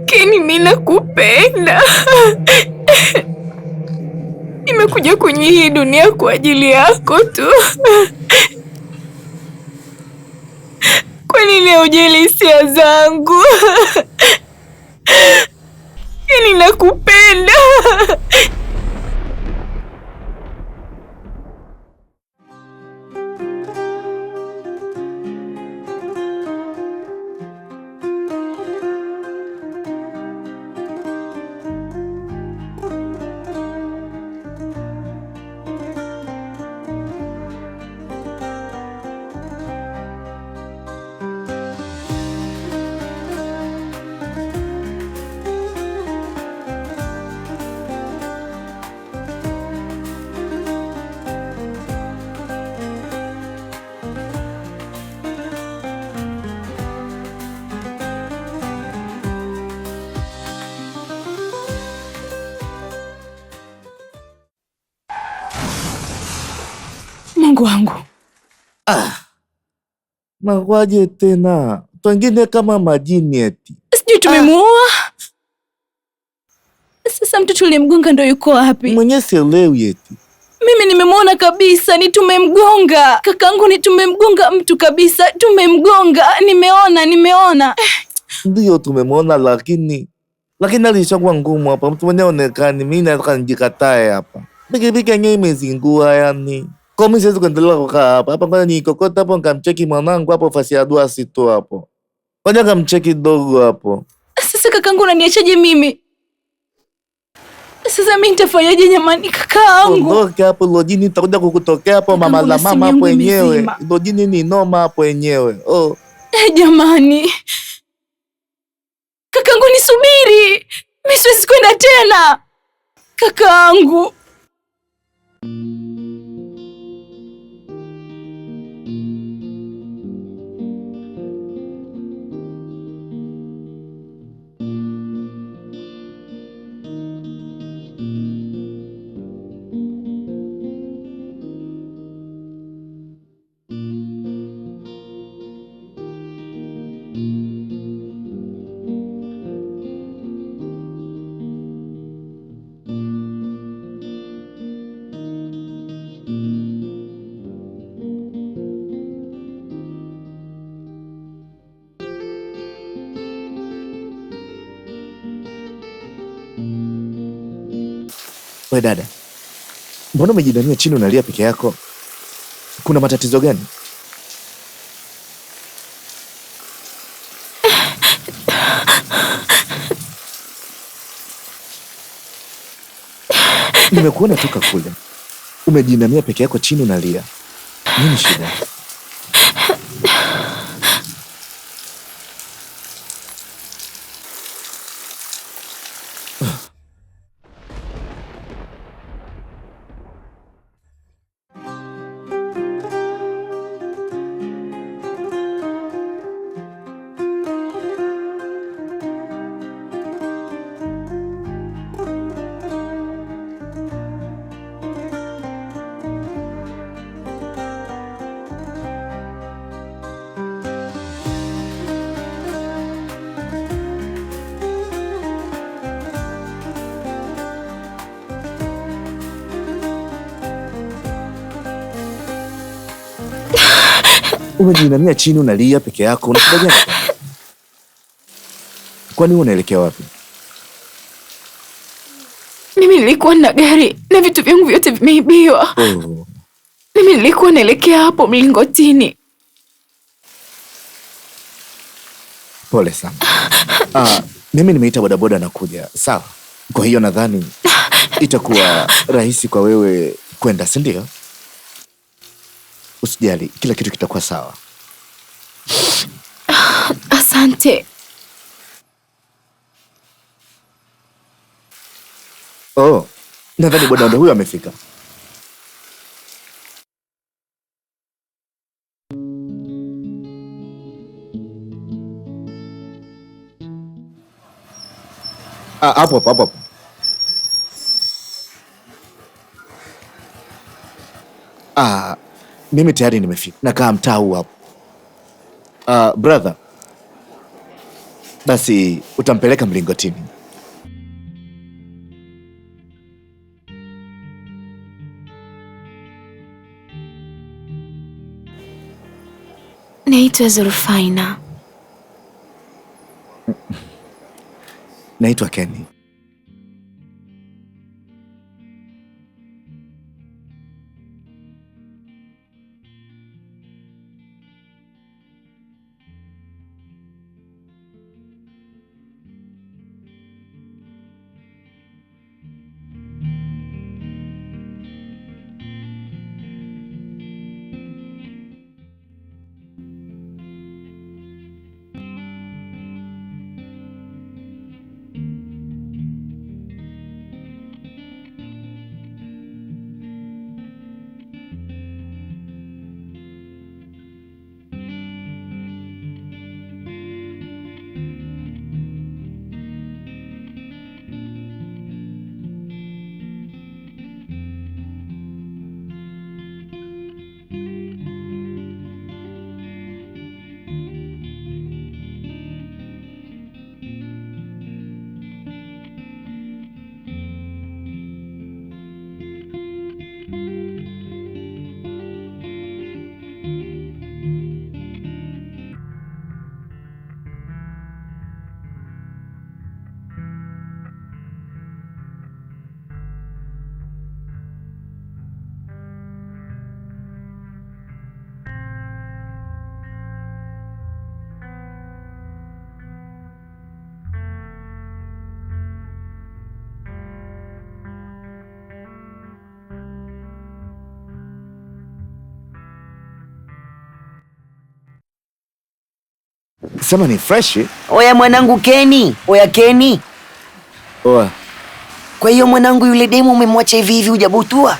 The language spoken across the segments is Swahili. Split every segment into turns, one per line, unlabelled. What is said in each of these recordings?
Keni, mimi nakupenda. Nimekuja kwenye hii dunia kwa ajili yako tu. Kwa nini hujali hisia zangu? Keni, nakupenda. Mungu wangu.
Nakuaje tena? Pengine kama majini eti.
Sijui tumemuua. Sasa mtu tulimgonga ndo yuko wapi?
Mwenye sielewi eti.
Mimi nimemuona kabisa, ni tumemgonga. Kakangu ni tumemgonga mtu kabisa, tumemgonga. Nimeona.
Ndio tumemwona lakini alishakuwa ngumu hapa. Mtu mwenye onekani, mimi nataka njikatae hapa. Pikipiki yenyewe imezingua yani. Kwa mimi siwezi kuendelea kukaa hapa. Hapa mbona nikokota hapo nikamcheki mwanangu hapo fasi ya dua situ hapo. Ngoja nikamcheki dogo hapo.
Sasa kakangu unaniachaje mimi? Sasa mimi nitafanyaje jamani kakangu?
Ondoke hapo lojini, nitakuja kukutokea hapo mama la mama hapo wenyewe. Lojini ni noma hapo wenyewe. Oh.
Jamani. Kakangu nisubiri. Mimi siwezi kwenda tena. Kakangu.
We dada, mbona umejidania chini unalia peke yako? Kuna matatizo gani? Nimekuona toka kule. Umejidania peke yako chini unalia. Nini shida? Umejinamia chini unalia peke yako, una shida gani? Kwani unaelekea wapi?
Mimi nilikuwa na gari na vitu vyangu vyote vimeibiwa.
Oh.
Mimi nilikuwa naelekea hapo mlingotini.
Pole sana. Mimi nimeita bodaboda na kuja. Sawa. Kwa hiyo nadhani itakuwa rahisi kwa wewe kwenda, si ndio? Usijali, kila kitu kitakuwa sawa.
Asante.
Oh, nadhani bodaboda huyo amefika. Hapo. Mimi tayari nimefika. Nakaa mtaa huu hapo. Brother, Basi utampeleka mlingotini.
Naitwa Zulfaina.
Naitwa Kenny. Sema ni fresh.
Oya mwanangu Kenny. Oya Kenny.
Oa.
Kwa hiyo mwanangu yule demu umemwacha hivi hivi hujabutua?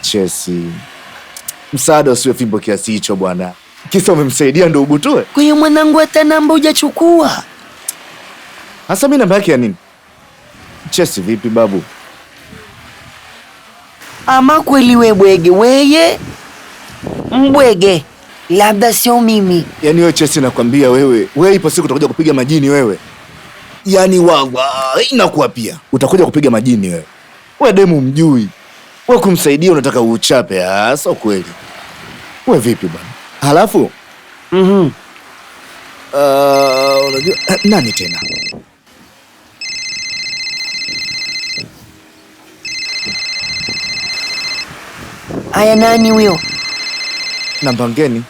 Chesi. Msaada usiwe fimbo kiasi hicho bwana. Kisa umemsaidia ndo ubutue?
Kwa hiyo mwanangu hata namba hujachukua?
Hasa mimi namba yake ya nini? Chesi vipi babu?
Ama kweli we bwege weye? Mbwege. Labda sio mimi.
Yaani wewe Chesi nakwambia wewe ipo siku utakuja kupiga majini wewe. Yaani wallahi nakuapia. Utakuja kupiga majini wewe. Wewe demu mjui. Wewe kumsaidia unataka uuchape, sio kweli. Wewe vipi bwana? Halafu unajua nani tena?
Aya, nani huyo?
Namba ngeni.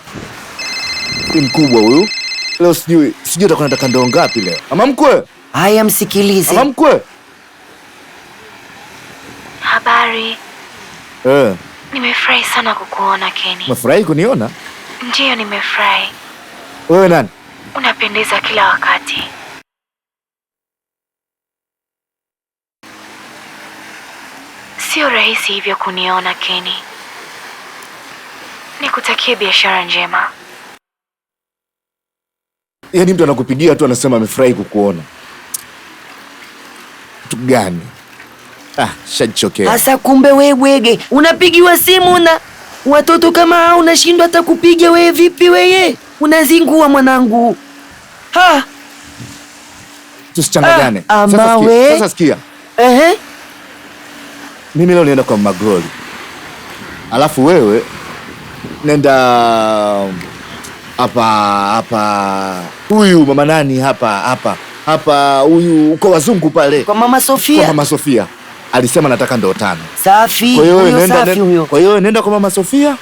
Ni mkubwa huyu. Leo sijui utakuwa unataka ndoo ngapi leo. Mama mkwe.
Haya, msikilize.
Mama mkwe.
Habari. Nimefurahi sana kukuona Kenny.
Umefurahi kuniona?
Ndiyo, nimefurahi.
Wewe nani?
Unapendeza kila wakati. Sio rahisi hivyo kuniona Kenny. Nikutakie biashara njema.
Yaani mtu anakupigia tu anasema amefurahi kukuona. Mtu gani? Shajichokea.
Asa kumbe wewe bwege, unapigiwa simu na watoto kama hao unashindwa hata kupiga wewe, vipi wewe? Unazingua mwanangu.
Tusichanganyane. Sasa sikia. Mimi leo naenda kwa Magoli. Alafu wewe nenda hapa huyu mama nani hapa huyu uko wazungu pale
kwa Mama Sofia.
Kwa Mama Sofia alisema nataka ndoo 5.
Safi.
Kwa hiyo nenda kwa Mama Sofia,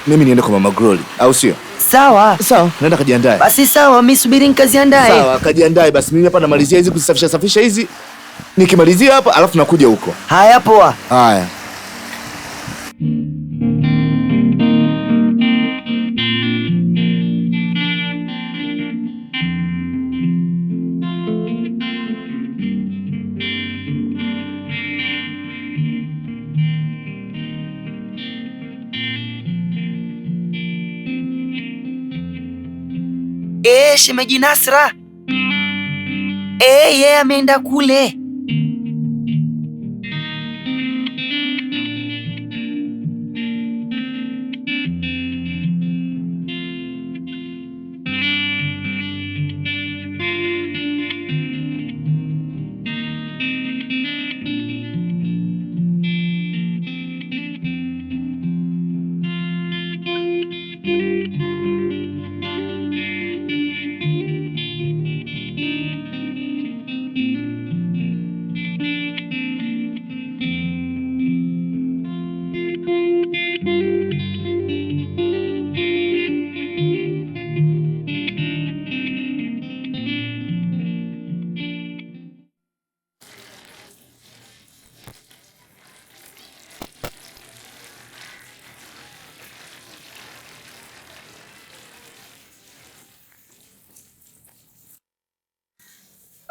mimi niende kwa Mama Glory, au sio?
Sawa,
nenda kajiandae.
Basi sawa, mimi subiri nikaziandae.
Sawa, kajiandae basi, mimi hapa namalizia hizi kusafisha hizi. Nikimalizia hapa alafu nakuja huko.
Haya poa.
Haya.
Shemeji Nasra. Yeye ameenda kule.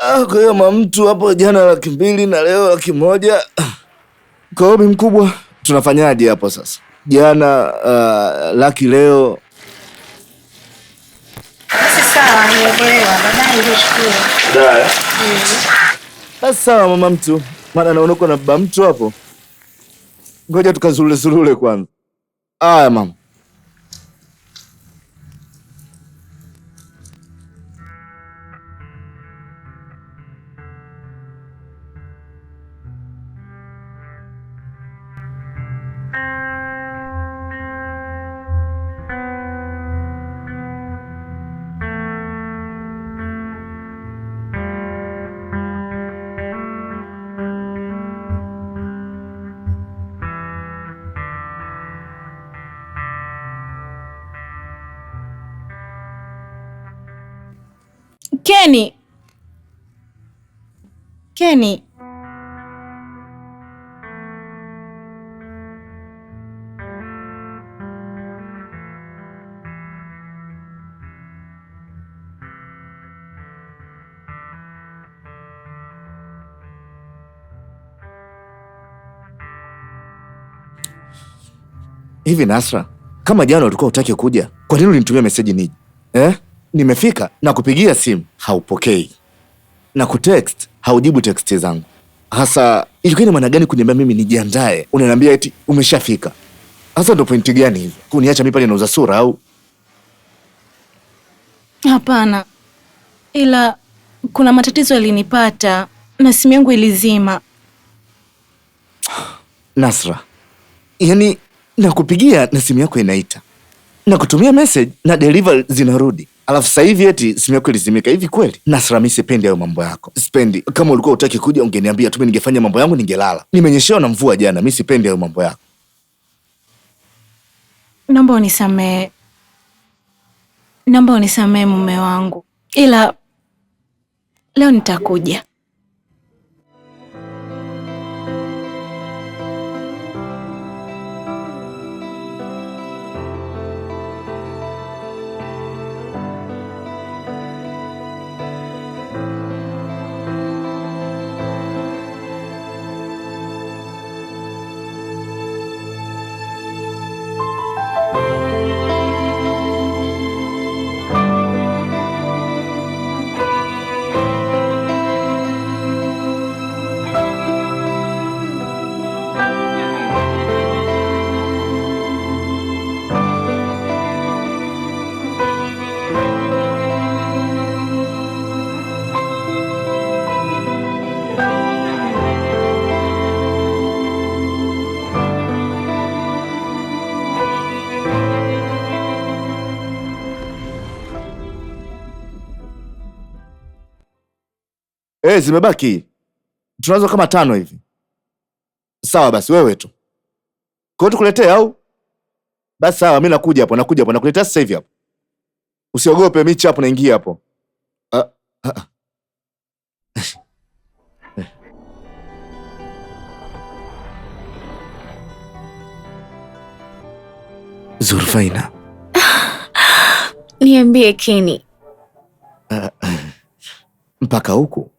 Kwa hiyo mamtu hapo jana 200,000 na leo 100,000. Kwa hiyo mkubwa, tunafanyaje hapo sasa? Jana laki, leo
sawa, nielewa. Baadaye ndio shukuru.
Dada. Basi sawa mama mtu. Maana naondoka na baba mtu hapo. Ngoja tukazurule kwanza. Aya mama.
Kenny.
Hivi Nasra, kama jana ulikuwa utaki kuja, kwa nini ulinitumia message nije? Nimefika na kupigia simu haupokei, na kutext haujibu text zangu. Hasa ilikuwa ni maana gani kuniambia mimi nijiandae, unaniambia eti umeshafika? Hasa ndo pointi gani hivi? Kuniacha mimi pale nauza sura au?
Hapana, ila kuna matatizo yalinipata na simu yangu ilizima.
Nasra, yani nakupigia na simu yako inaita, na kutumia message na deliver zinarudi, alafu sasa hivi eti simu yako ilizimika. Hivi kweli? Nasra, mimi sipendi hayo mambo yako, sipendi. Kama ulikuwa utaki kuja ungeniambia tu, mimi ningefanya mambo yangu, ningelala. Nimenyeshewa na mvua jana, mimi sipendi hayo mambo yako.
Naomba unisamee mume wangu, ila leo nitakuja.
Zimebaki tunazo kama 5 hivi. Sawa basi, wewe tu kwa tukuletea au? Basi sawa, mimi nakuja hapo nakuletea sasa hivi hapo. Usiogope, mimi hapo naingia hapo. Zulfaina.
Niambie Kenny.
Mpaka huku?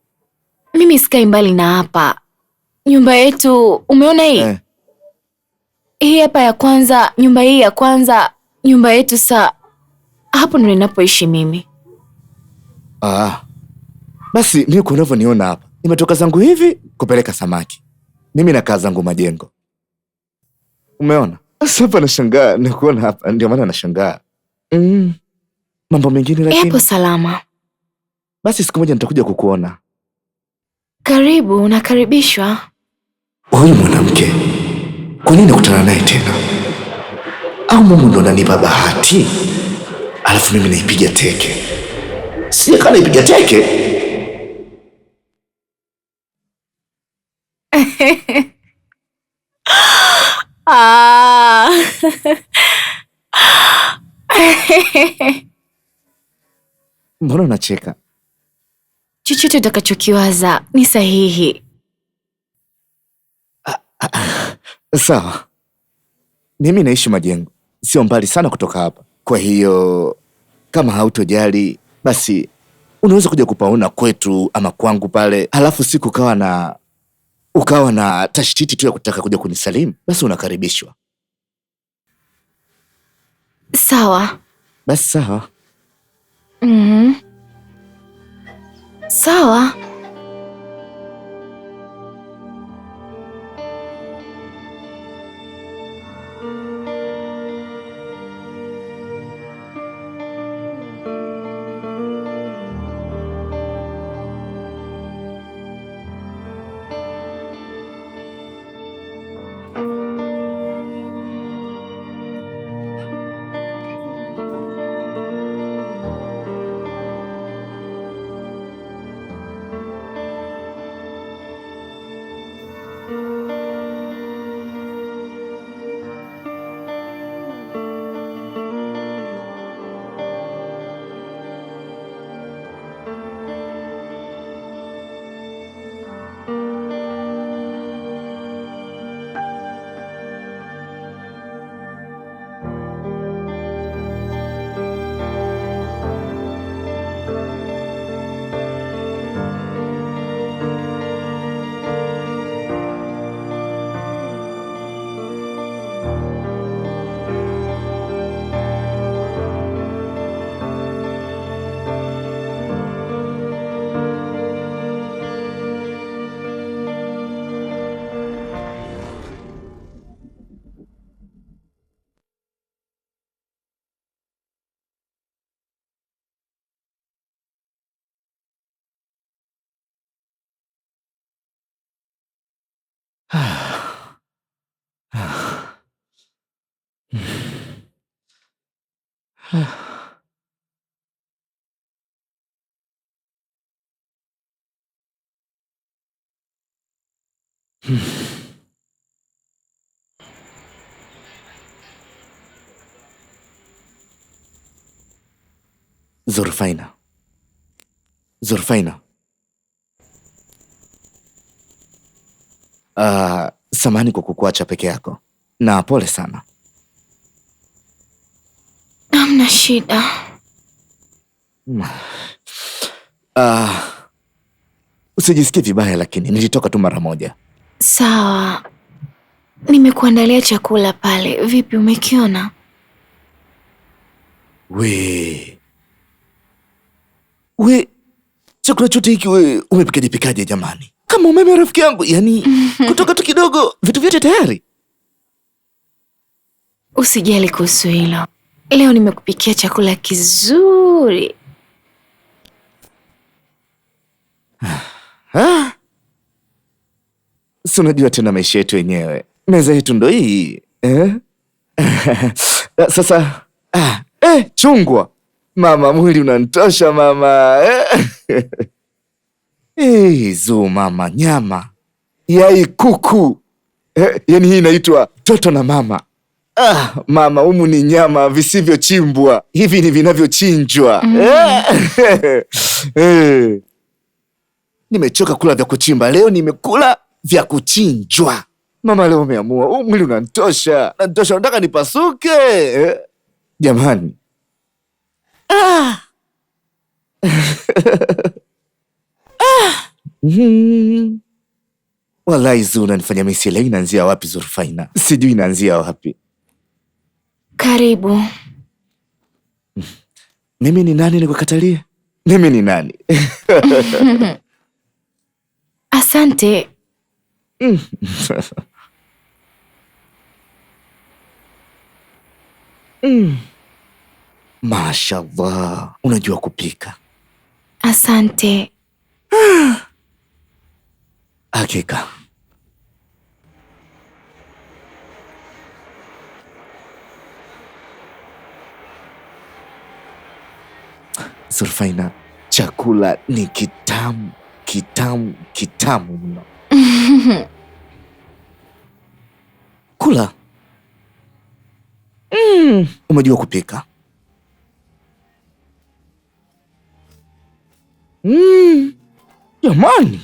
Mimi sikai mbali na hapa. Nyumba yetu, umeona hii? Hii hapa ya kwanza, nyumba hii ya kwanza, nyumba yetu hapo ndio ninapoishi mimi.
Basi mimi kwa unavyoniona hapa, nimetoka zangu hivi kupeleka samaki. Mimi nakaa zangu majengo. Umeona? Sasa hapa nashangaa na kuona hapa, ndio maana nashangaa. Mambo mengine lakini.
Hapo salama.
Basi siku moja nitakuja kukuona.
Karibu, unakaribishwa.
Huyu mwanamke, kwa nini nakutana naye tena? Au Mungu ndo ananipa bahati, alafu mimi naipiga teke? Si kana naipiga teke? Mbona unacheka?
Chochote utakachokiwaza ni sahihi.
Sawa. Mimi naishi majengo, sio mbali sana kutoka hapa. Kwa hiyo kama hautojali, basi unaweza kuja kupaona kwetu ama kwangu pale, halafu siku ukawa na tashtiti tu ya kutaka kuja kunisalimu, basi unakaribishwa.
Sawa.
Basi sawa.
Sawa.
Zulfaina. Samahani kwa kukuacha peke yako, na pole sana.
Hamna shida.
Usijisikie vibaya, lakini nilitoka tu mara moja.
Sawa. Nimekuandalia chakula pale. Vipi, umekiona?
We, chakula chote hiki we umepikaje jamani? Kama umeme rafiki yangu, yani kutoka tu kidogo vitu vyote tayari.
Usijali kuhusu hilo. Leo nimekupikia chakula kizuri.
Si unajua tena maisha yetu yenyewe, meza yetu ndo hii Sasa chungwa mama, mwili unanitosha mama. Zuu mama, nyama, yai, kuku, yani hii inaitwa toto na mama. Mama, humu ni nyama visivyochimbwa, hivi ni vinavyochinjwa. Nimechoka kula vya kuchimba, leo nimekula vya kuchinjwa. Mama, leo umeamua, mwili unanitosha, nataka nipasuke jamani. Wallahi Zuu, unanifanya mimi sielewi inaanzia wapi Zulfaina. Sijui inaanzia wapi.
Karibu.
Mimi ni nani nikukatalie? Mimi ni nani?
Asante.
Mashallah, unajua kupika.
Asante.
Hakika. Zulfaina, chakula ni kitamu mno. Kula. Umejua kupika. Jamani.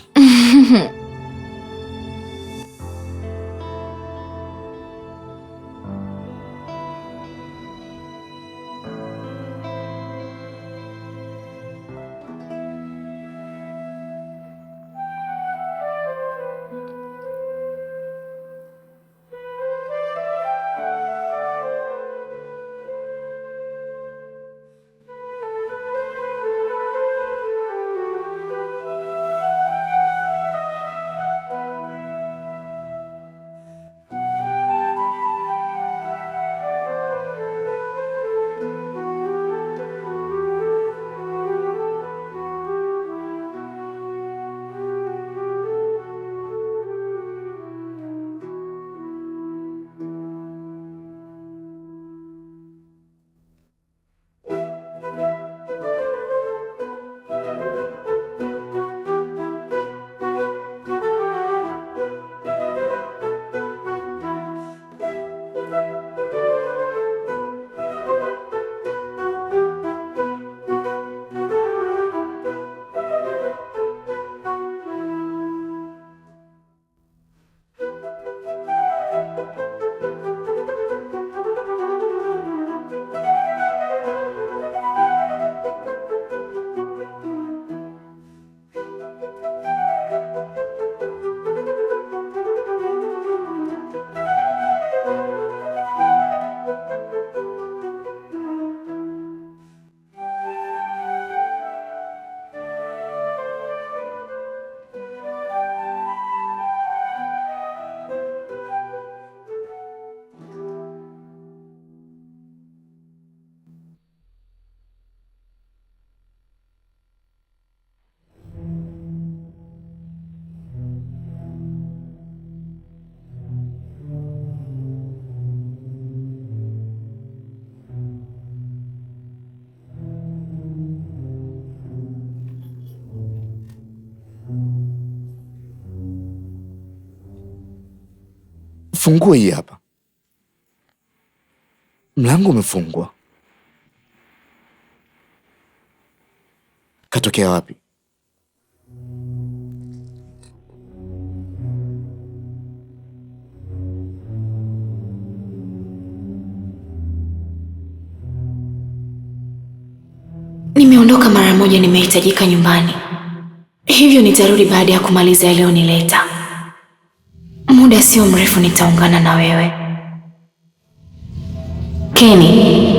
Funguo hii hapa. Mlango umefungwa. Katokea wapi?
Nimeondoka mara moja, nimehitajika nyumbani, hivyo nitarudi baada ya kumaliza yaliyonileta. Muda sio mrefu nitaungana na wewe Kenny.